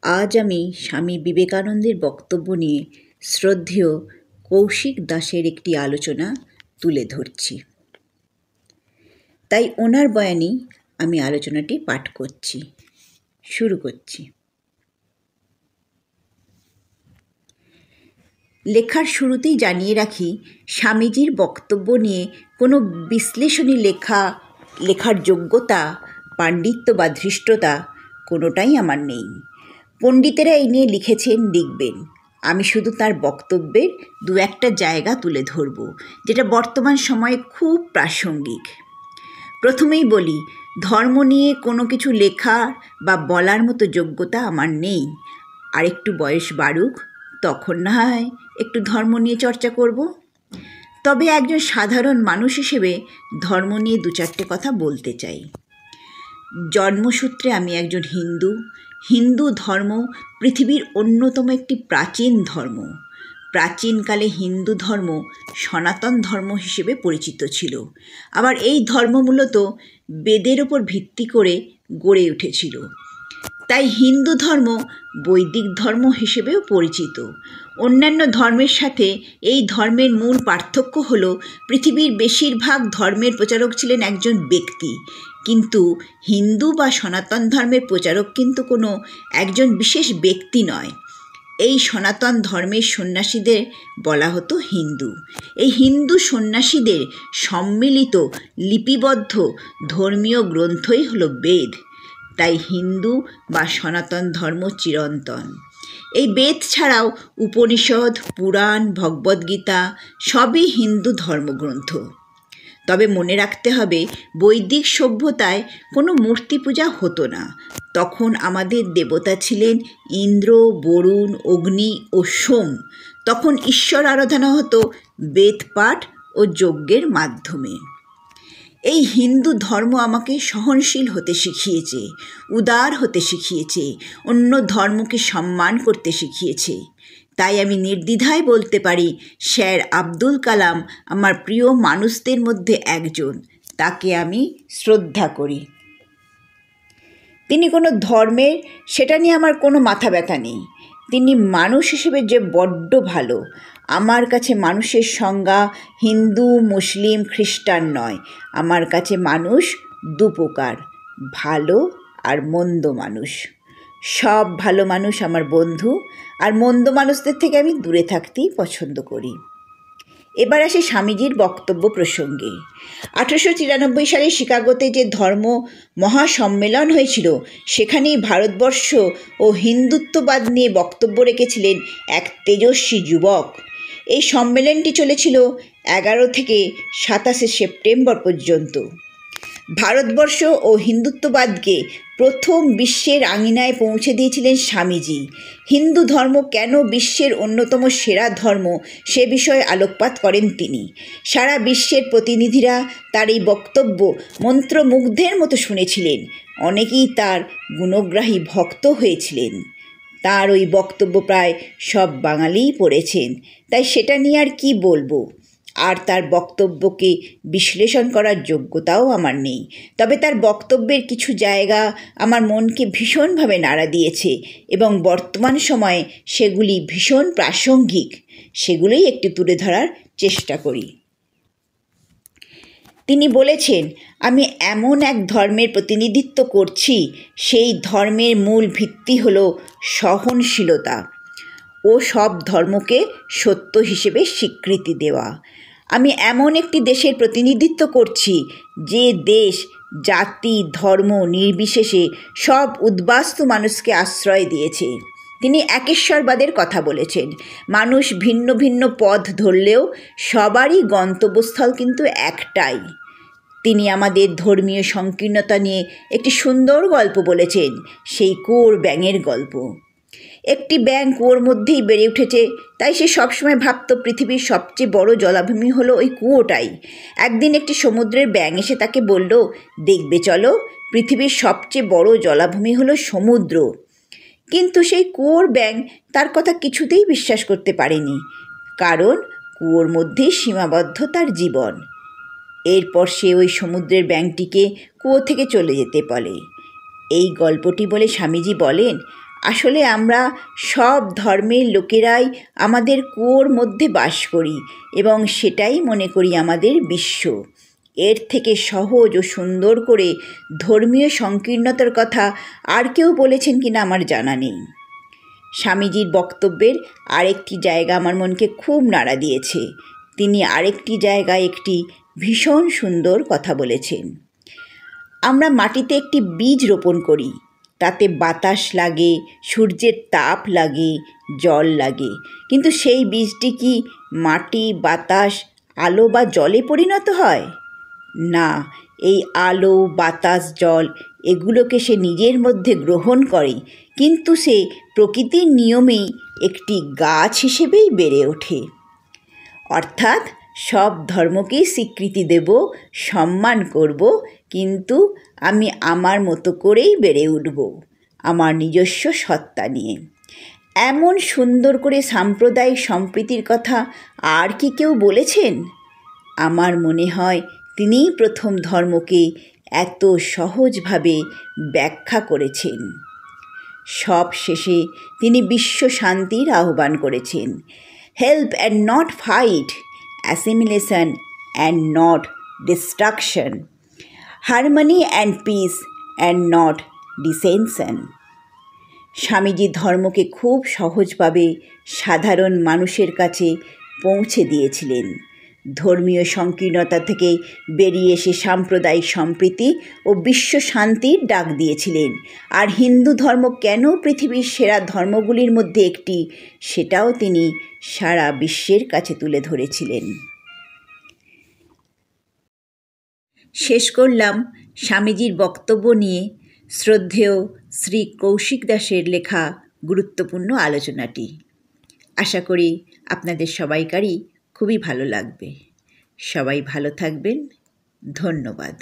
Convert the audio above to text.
আজ আমি স্বামী বিবেকানন্দের বক্তব্য নিয়ে শ্রদ্ধেয় কৌশিক দাসের একটি আলোচনা তুলে ধরছি। তাই ওনার বয়ানেই আমি আলোচনাটি পাঠ করছি। শুরু করছি। লেখার শুরুতেই জানিয়ে রাখি, স্বামীজির বক্তব্য নিয়ে কোনো বিশ্লেষণী লেখার যোগ্যতা, পাণ্ডিত্য বা ধৃষ্টতা কোনোটাই আমার নেই। পণ্ডিতেরা এই নিয়ে লিখেছেন, লিখবেন। আমি শুধু তার বক্তব্যের দু একটা জায়গা তুলে ধরব, যেটা বর্তমান সময়ে খুব প্রাসঙ্গিক। প্রথমেই বলি, ধর্ম নিয়ে কোনো কিছু লেখা বা বলার মতো যোগ্যতা আমার নেই। আর একটু বয়স বাড়ুক, তখন না হয় একটু ধর্ম নিয়ে চর্চা করব। তবে একজন সাধারণ মানুষ হিসেবে ধর্ম নিয়ে দু চারটে কথা বলতে চাই। জন্মসূত্রে আমি একজন হিন্দু। হিন্দু ধর্ম পৃথিবীর অন্যতম একটি প্রাচীন ধর্ম। প্রাচীনকালে হিন্দু ধর্ম সনাতন ধর্ম হিসেবে পরিচিত ছিল। আবার এই ধর্ম মূলত বেদের ওপর ভিত্তি করে গড়ে উঠেছিল। তাই হিন্দু ধর্ম বৈদিক ধর্ম হিসেবেও পরিচিত। অন্যান্য ধর্মের সাথে এই ধর্মের মূল পার্থক্য হলো, পৃথিবীর বেশিরভাগ ধর্মের প্রচারক ছিলেন একজন ব্যক্তি, কিন্তু হিন্দু বা সনাতন ধর্মের প্রচারক কিন্তু কোনো একজন বিশেষ ব্যক্তি নয়। এই সনাতন ধর্মের সন্ন্যাসীদের বলা হতো হিন্দু। এই হিন্দু সন্ন্যাসীদের সম্মিলিত লিপিবদ্ধ ধর্মীয় গ্রন্থই হলো বেদ। তাই হিন্দু বা সনাতন ধর্ম চিরন্তন। এই বেদ ছাড়াও উপনিষদ, পুরাণ, ভগবদ্গীতা সবই হিন্দু ধর্মগ্রন্থ। তবে মনে রাখতে হবে, বৈদিক সভ্যতায় কোনো মূর্তি পূজা হতো না। তখন আমাদের দেবতা ছিলেন ইন্দ্র, বরুণ, অগ্নি ও সোম। তখন ঈশ্বর আরাধনা হতো বেদপাঠ ও যজ্ঞের মাধ্যমে। এই হিন্দু ধর্ম আমাকে সহনশীল হতে শিখিয়েছে, উদার হতে শিখিয়েছে, অন্য ধর্মকে সম্মান করতে শিখিয়েছে। তাই আমি নির্দ্বিধায় বলতে পারি, স্যার আব্দুল কালাম আমার প্রিয় মানুষদের মধ্যে একজন। তাকে আমি শ্রদ্ধা করি। তিনি কোনো ধর্মের, সেটা নিয়ে আমার কোনো মাথা ব্যথা নেই। তিনি মানুষ হিসেবে যে বড্ড ভালো। আমার কাছে মানুষের সংজ্ঞা হিন্দু, মুসলিম, খ্রিস্টান নয়। আমার কাছে মানুষ দু প্রকার, ভালো আর মন্দ মানুষ। সব ভালো মানুষ আমার বন্ধু, আর মন্দ মানুষদের থেকে আমি দূরে থাকতেই পছন্দ করি। এবার আসি স্বামীজির বক্তব্য প্রসঙ্গে। 1893 সালে শিকাগোতে যে ধর্ম মহাসম্মেলন হয়েছিল, সেখানেই ভারতবর্ষ ও হিন্দুত্ববাদ নিয়ে বক্তব্য রেখেছিলেন এক তেজস্বী যুবক। এই সম্মেলনটি চলেছিল 11 থেকে 27 সেপ্টেম্বর পর্যন্ত। ভারতবর্ষ ও হিন্দুত্ববাদকে প্রথম বিশ্বের আঙিনায় পৌঁছে দিয়েছিলেন স্বামীজি। হিন্দু ধর্ম কেন বিশ্বের অন্যতম সেরা ধর্ম, সে বিষয়ে আলোকপাত করেন তিনি। সারা বিশ্বের প্রতিনিধিরা তার এই বক্তব্য মন্ত্রমুগ্ধের মতো শুনেছিলেন। অনেকেই তার গুণগ্রাহী ভক্ত হয়েছিলেন। তার ওই বক্তব্য প্রায় সব বাঙালিই পড়েছেন, তাই সেটা নিয়ে আর কি বলবো। আর তার বক্তব্যকে বিশ্লেষণ করার যোগ্যতাও আমার নেই। তবে তার বক্তব্যের কিছু জায়গা আমার মনকে ভীষণভাবে নাড়া দিয়েছে এবং বর্তমান সময়ে সেগুলি ভীষণ প্রাসঙ্গিক। সেগুলোই একটু তুলে ধরার চেষ্টা করি। তিনি বলেছেন, আমি এমন এক ধর্মের প্রতিনিধিত্ব করছি, সেই ধর্মের মূল ভিত্তি হল সহনশীলতা ও সব ধর্মকে সত্য হিসেবে স্বীকৃতি দেওয়া। আমি এমন একটি দেশের প্রতিনিধিত্ব করছি, যে দেশ জাতি ধর্ম নির্বিশেষে সব উদ্বাস্তু মানুষকে আশ্রয় দিয়েছে। তিনি একেশ্বরবাদের কথা বলেছেন। মানুষ ভিন্ন ভিন্ন পথ ধরলেও সবারই গন্তব্যস্থল কিন্তু একটাই। তিনি আমাদের ধর্মীয় সংকীর্ণতা নিয়ে একটি সুন্দর গল্প বলেছেন, সেই কুয়োর ব্যাঙের গল্প। একটি ব্যাঙ কুয়োর মধ্যেই বেড়ে উঠেছে, তাই সে সবসময় ভাবত পৃথিবীর সবচেয়ে বড় জলাভূমি হলো ওই কুয়োটাই। একদিন একটি সমুদ্রের ব্যাঙ এসে তাকে বলল, দেখবে চলো, পৃথিবীর সবচেয়ে বড় জলাভূমি হলো সমুদ্র। কিন্তু সেই কুয়োর ব্যাঙ তার কথা কিছুতেই বিশ্বাস করতে পারেনি, কারণ কুয়োর মধ্যেই সীমাবদ্ধ তার জীবন। এরপর সে ওই সমুদ্রের ব্যাঙটিকে কুয়ো থেকে চলে যেতে বলে। এই গল্পটি বলে স্বামীজি বলেন, আসলে আমরা সব ধর্মের লোকেরাই আমাদের কুয়োর মধ্যে বাস করি এবং সেটাই মনে করি আমাদের বিশ্ব। এর থেকে সহজ ও সুন্দর করে ধর্মীয় সংকীর্ণতার কথা আর কেউ বলেছেন কিনা আমার জানা নেই। স্বামীজির বক্তব্যের আরেকটি জায়গা আমার মনকে খুব নাড়া দিয়েছে। তিনি আরেকটি জায়গায় একটি ভীষণ সুন্দর কথা বলেছেন। আমরা মাটিতে একটি বীজ রোপণ করি, তাতে বাতাস লাগে, সূর্যের তাপ লাগে, জল লাগে, কিন্তু সেই বীজটি কি মাটি, বাতাস, আলো বা জলে পরিণত হয়? না, এই আলো, বাতাস, জল এগুলোকে সে নিজের মধ্যে গ্রহণ করে, কিন্তু সে প্রকৃতির নিয়মেই একটি গাছ হিসেবেই বেড়ে ওঠে। অর্থাৎ সব ধর্মকেই স্বীকৃতি দেব, সম্মান করব, কিন্তু আমি আমার মতো করেই বেড়ে উঠব, আমার নিজস্ব সত্তা নিয়ে। এমন সুন্দর করে সাম্প্রদায়িক সম্প্রীতির কথা আর কি কেউ বলেছেন? আমার মনে হয় তিনিই প্রথম ধর্মকে এত সহজভাবে ব্যাখ্যা করেছেন। সব শেষে তিনি বিশ্ব শান্তির আহ্বান করেছেন। Help and not fight, assimilation and not destruction, harmony and peace and not dissension. Swamiji ধর্মকে খুব সহজভাবে সাধারণ মানুষের কাছে পৌঁছে দিয়েছিলেন। ধর্মীয় সংকীর্ণতা থেকে বেরিয়ে এসে সাম্প্রদায়িক সম্প্রীতি ও বিশ্ব শান্তির ডাক দিয়েছিলেন। আর হিন্দু ধর্ম কেন পৃথিবীর সেরা ধর্মগুলির মধ্যে একটি, সেটাও তিনি সারা বিশ্বের কাছে তুলে ধরেছিলেন। শেষ করলাম স্বামীজির বক্তব্য নিয়ে শ্রদ্ধেয় শ্রী কৌশিক দাসের লেখা গুরুত্বপূর্ণ আলোচনাটি। আশা করি আপনাদের সবাইকারই খুবই ভালো লাগবে। সবাই ভালো থাকবেন। ধন্যবাদ।